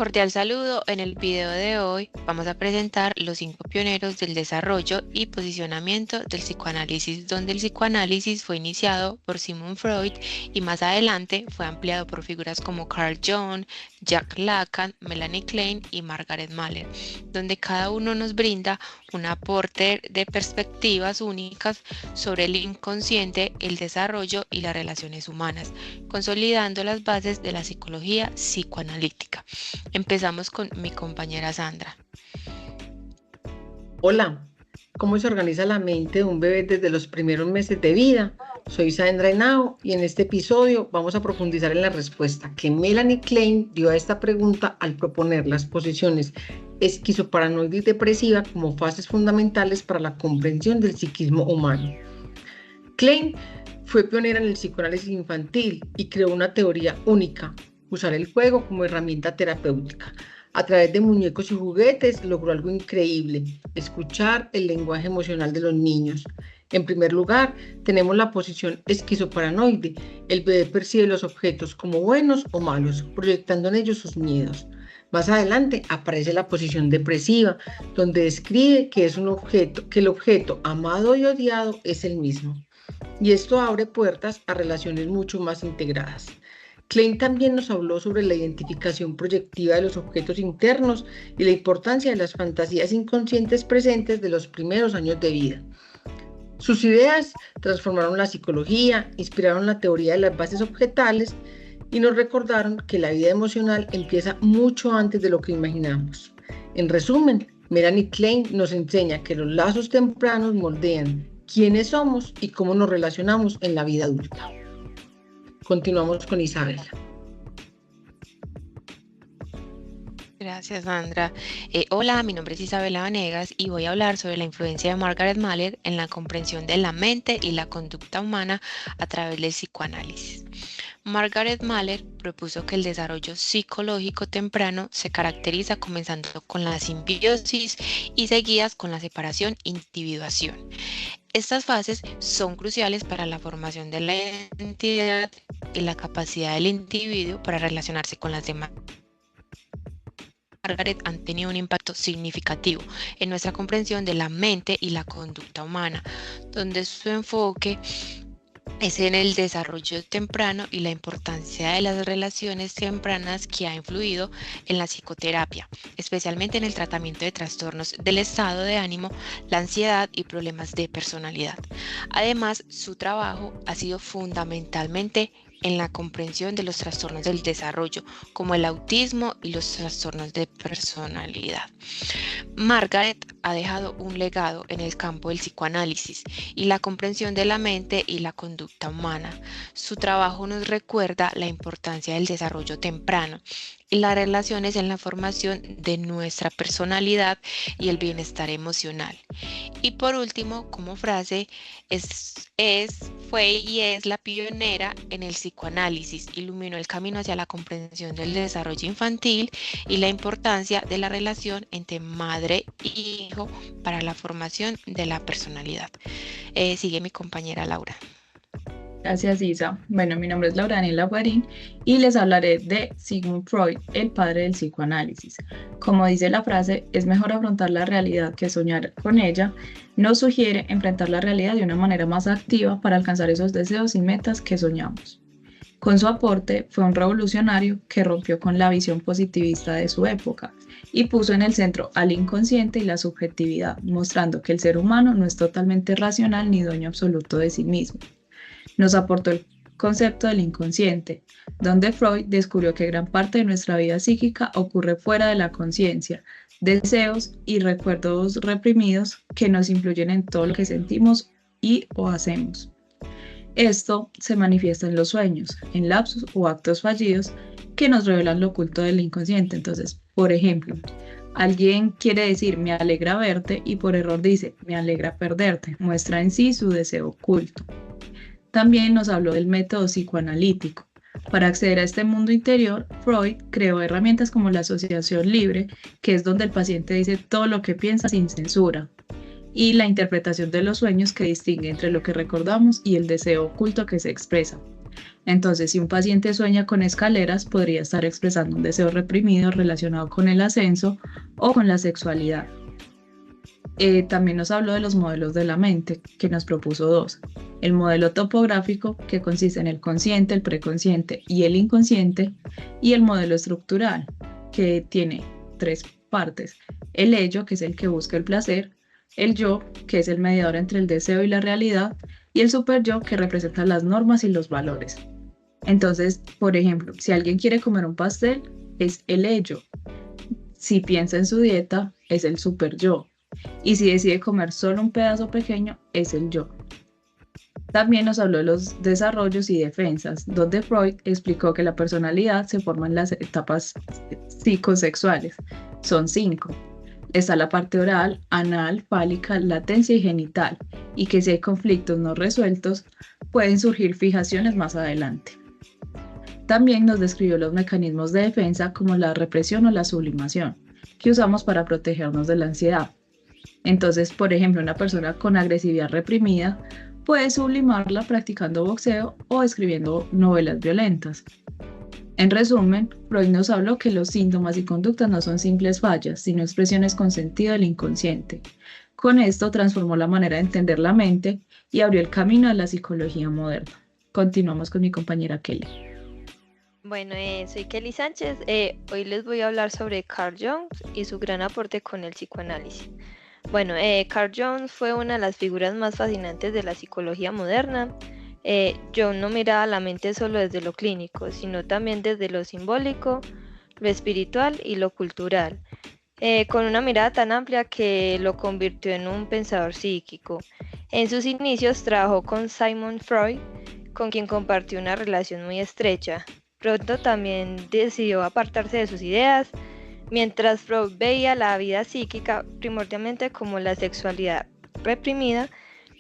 cordial saludo. En el video de hoy vamos a presentar los 5 pioneros del desarrollo y posicionamiento del psicoanálisis, donde el psicoanálisis fue iniciado por Sigmund Freud y más adelante fue ampliado por figuras como Carl Jung, Jacques Lacan, Melanie Klein y Margaret Mahler, donde cada uno nos brinda un aporte de perspectivas únicas sobre el inconsciente, el desarrollo y las relaciones humanas, consolidando las bases de la psicología psicoanalítica. Empezamos con mi compañera Sandra. Hola, ¿cómo se organiza la mente de un bebé desde los primeros meses de vida? Soy Sandra Henao y en este episodio vamos a profundizar en la respuesta que Melanie Klein dio a esta pregunta al proponer las posiciones esquizoparanoide y depresiva como fases fundamentales para la comprensión del psiquismo humano. Klein fue pionera en el psicoanálisis infantil y creó una teoría única: usar el juego como herramienta terapéutica. A través de muñecos y juguetes logró algo increíble: escuchar el lenguaje emocional de los niños. En primer lugar, tenemos la posición esquizoparanoide. El bebé percibe los objetos como buenos o malos, proyectando en ellos sus miedos. Más adelante aparece la posición depresiva, donde describe que el objeto amado y odiado es el mismo. Y esto abre puertas a relaciones mucho más integradas. Klein también nos habló sobre la identificación proyectiva de los objetos internos y la importancia de las fantasías inconscientes presentes de los primeros años de vida. Sus ideas transformaron la psicología, inspiraron la teoría de las bases objetales y nos recordaron que la vida emocional empieza mucho antes de lo que imaginamos. En resumen, Melanie Klein nos enseña que los lazos tempranos moldean quiénes somos y cómo nos relacionamos en la vida adulta. Continuamos con Isabela. Gracias, Sandra. Hola, mi nombre es Isabela Vanegas y voy a hablar sobre la influencia de Margaret Mahler en la comprensión de la mente y la conducta humana a través del psicoanálisis. Margaret Mahler propuso que el desarrollo psicológico temprano se caracteriza comenzando con la simbiosis y seguidas con la separación e individuación. Estas fases son cruciales para la formación de la identidad y la capacidad del individuo para relacionarse con las demás. Margaret han tenido un impacto significativo en nuestra comprensión de la mente y la conducta humana, donde su enfoque es en el desarrollo temprano y la importancia de las relaciones tempranas que ha influido en la psicoterapia, especialmente en el tratamiento de trastornos del estado de ánimo, la ansiedad y problemas de personalidad. Además, su trabajo ha sido fundamentalmente en la comprensión de los trastornos del desarrollo, como el autismo y los trastornos de personalidad. Margaret ha dejado un legado en el campo del psicoanálisis y la comprensión de la mente y la conducta humana. Su trabajo nos recuerda la importancia del desarrollo temprano y las relaciones en la formación de nuestra personalidad y el bienestar emocional. Y por último, como frase, fue y es la pionera en el psicoanálisis, iluminó el camino hacia la comprensión del desarrollo infantil y la importancia de la relación entre madre y hijo para la formación de la personalidad. Sigue mi compañera Laura. Gracias, Isa. Bueno, mi nombre es Laura Daniela Guarín y les hablaré de Sigmund Freud, el padre del psicoanálisis. Como dice la frase, es mejor afrontar la realidad que soñar con ella. Nos sugiere enfrentar la realidad de una manera más activa para alcanzar esos deseos y metas que soñamos. Con su aporte, fue un revolucionario que rompió con la visión positivista de su época y puso en el centro al inconsciente y la subjetividad, mostrando que el ser humano no es totalmente racional ni dueño absoluto de sí mismo. Nos aportó el concepto del inconsciente, donde Freud descubrió que gran parte de nuestra vida psíquica ocurre fuera de la conciencia, deseos y recuerdos reprimidos que nos influyen en todo lo que sentimos y o hacemos. Esto se manifiesta en los sueños, en lapsus o actos fallidos que nos revelan lo oculto del inconsciente. Entonces, por ejemplo, alguien quiere decir me alegra verte y por error dice me alegra perderte, muestra en sí su deseo oculto. También nos habló del método psicoanalítico. Para acceder a este mundo interior, Freud creó herramientas como la asociación libre, que es donde el paciente dice todo lo que piensa sin censura, y la interpretación de los sueños, que distingue entre lo que recordamos y el deseo oculto que se expresa. Entonces, si un paciente sueña con escaleras, podría estar expresando un deseo reprimido relacionado con el ascenso o con la sexualidad. También nos habló de los modelos de la mente, que nos propuso dos. El modelo topográfico, que consiste en el consciente, el preconsciente y el inconsciente, y el modelo estructural, que tiene tres partes. El ello, que es el que busca el placer, el yo, que es el mediador entre el deseo y la realidad, y el superyo, que representa las normas y los valores. Entonces, por ejemplo, si alguien quiere comer un pastel, es el ello. Si piensa en su dieta, es el superyo. Y si decide comer solo un pedazo pequeño, es el yo. También nos habló de los desarrollos y defensas, donde Freud explicó que la personalidad se forma en las etapas psicosexuales. Son 5. Está la parte oral, anal, fálica, latencia y genital, y que si hay conflictos no resueltos, pueden surgir fijaciones más adelante. También nos describió los mecanismos de defensa como la represión o la sublimación, que usamos para protegernos de la ansiedad. Entonces, por ejemplo, una persona con agresividad reprimida puede sublimarla practicando boxeo o escribiendo novelas violentas. En resumen, Freud nos habló que los síntomas y conductas no son simples fallas, sino expresiones con sentido del inconsciente. Con esto transformó la manera de entender la mente y abrió el camino a la psicología moderna. Continuamos con mi compañera Kelly. Bueno, soy Kelly Sánchez. Hoy les voy a hablar sobre Carl Jung y su gran aporte con el psicoanálisis. Bueno, Carl Jung fue una de las figuras más fascinantes de la psicología moderna. Jung no miraba la mente solo desde lo clínico, sino también desde lo simbólico, lo espiritual y lo cultural, con una mirada tan amplia que lo convirtió en un pensador psíquico. En sus inicios trabajó con Sigmund Freud, con quien compartió una relación muy estrecha. Pronto también decidió apartarse de sus ideas, mientras Freud veía la vida psíquica primordialmente como la sexualidad reprimida.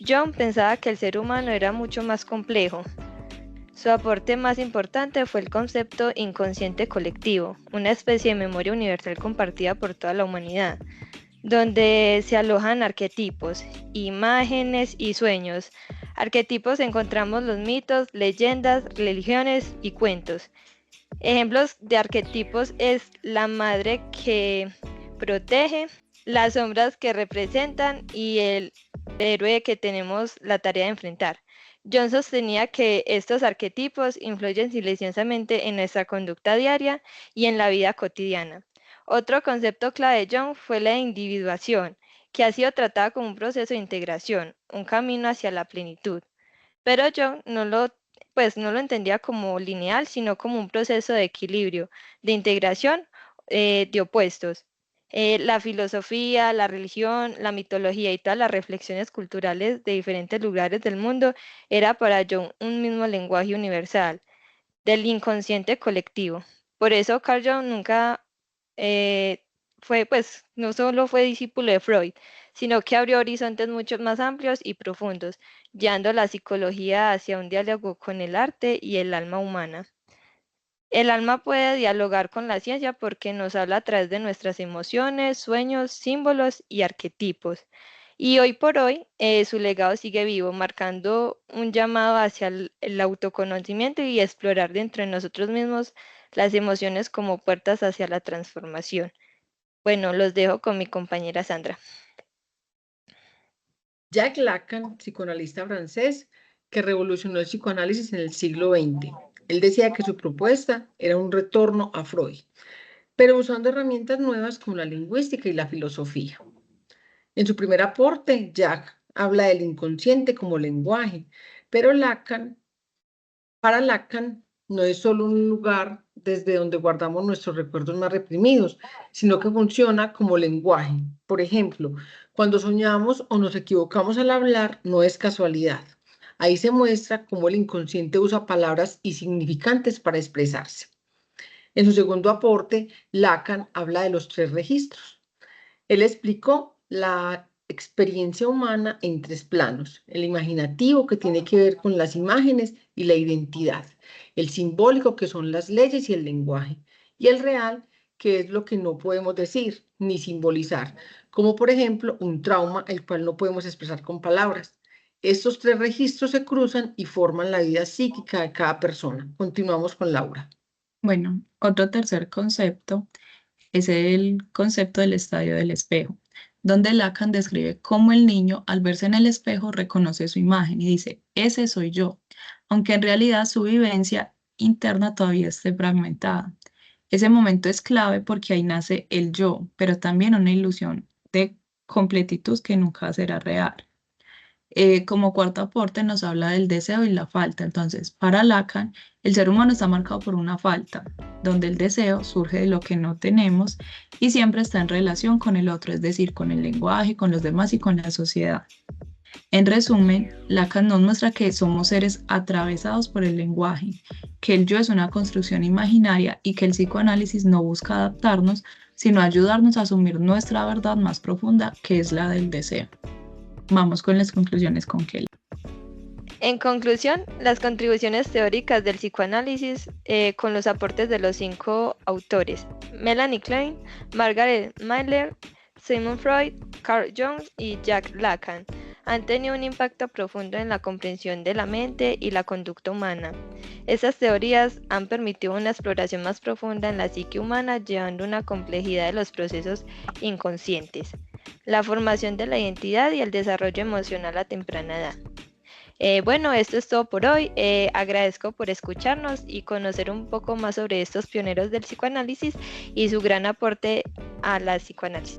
Jung pensaba que el ser humano era mucho más complejo. Su aporte más importante fue el concepto inconsciente colectivo, una especie de memoria universal compartida por toda la humanidad, donde se alojan arquetipos, imágenes y sueños. Arquetipos encontramos los mitos, leyendas, religiones y cuentos. Ejemplos de arquetipos es la madre que protege, las sombras que representan y el héroe que tenemos la tarea de enfrentar. Jung sostenía que estos arquetipos influyen silenciosamente en nuestra conducta diaria y en la vida cotidiana. Otro concepto clave de Jung fue la individuación, que ha sido tratada como un proceso de integración, un camino hacia la plenitud. Pero Jung no lo entendía como lineal, sino como un proceso de equilibrio, de integración de opuestos. La filosofía, la religión, la mitología y todas las reflexiones culturales de diferentes lugares del mundo era para Jung un mismo lenguaje universal, del inconsciente colectivo. Por eso Carl Jung nunca no solo fue discípulo de Freud, sino que abrió horizontes mucho más amplios y profundos, llevando la psicología hacia un diálogo con el arte y el alma humana. El alma puede dialogar con la ciencia porque nos habla a través de nuestras emociones, sueños, símbolos y arquetipos. Y hoy por hoy su legado sigue vivo, marcando un llamado hacia el autoconocimiento y explorar dentro de nosotros mismos las emociones como puertas hacia la transformación. Bueno, los dejo con mi compañera Sandra. Jacques Lacan, psicoanalista francés, que revolucionó el psicoanálisis en el siglo XX. Él decía que su propuesta era un retorno a Freud, pero usando herramientas nuevas como la lingüística y la filosofía. En su primer aporte, Jacques habla del inconsciente como lenguaje, pero para Lacan, no es solo un lugar desde donde guardamos nuestros recuerdos más reprimidos, sino que funciona como lenguaje. Por ejemplo, cuando soñamos o nos equivocamos al hablar, no es casualidad. Ahí se muestra cómo el inconsciente usa palabras y significantes para expresarse. En su segundo aporte, Lacan habla de los 3 registros. Él explicó la experiencia humana en 3 planos: el imaginativo, que tiene que ver con las imágenes y la identidad; el simbólico, que son las leyes y el lenguaje; y el real, que es lo que no podemos decir ni simbolizar, como por ejemplo un trauma, el cual no podemos expresar con palabras. Estos tres registros se cruzan y forman la vida psíquica de cada persona. Continuamos con Laura. Bueno, otro tercer concepto es el concepto del estadio del espejo, donde Lacan describe cómo el niño al verse en el espejo reconoce su imagen y dice, ese soy yo, aunque en realidad su vivencia interna todavía esté fragmentada. Ese momento es clave porque ahí nace el yo, pero también una ilusión de completitud que nunca será real. Como cuarto aporte nos habla del deseo y la falta. Entonces, para Lacan, el ser humano está marcado por una falta, donde el deseo surge de lo que no tenemos y siempre está en relación con el otro, es decir, con el lenguaje, con los demás y con la sociedad. En resumen, Lacan nos muestra que somos seres atravesados por el lenguaje, que el yo es una construcción imaginaria y que el psicoanálisis no busca adaptarnos, sino ayudarnos a asumir nuestra verdad más profunda, que es la del deseo. Vamos con las conclusiones con Kelly. En conclusión, las contribuciones teóricas del psicoanálisis con los aportes de los 5 autores, Melanie Klein, Margaret Miller, Sigmund Freud, Carl Jung y Jacques Lacan, han tenido un impacto profundo en la comprensión de la mente y la conducta humana. Estas teorías han permitido una exploración más profunda en la psique humana, llevando una complejidad de los procesos inconscientes, la formación de la identidad y el desarrollo emocional a temprana edad. Bueno, esto es todo por hoy. Agradezco por escucharnos y conocer un poco más sobre estos pioneros del psicoanálisis y su gran aporte a la psicoanálisis.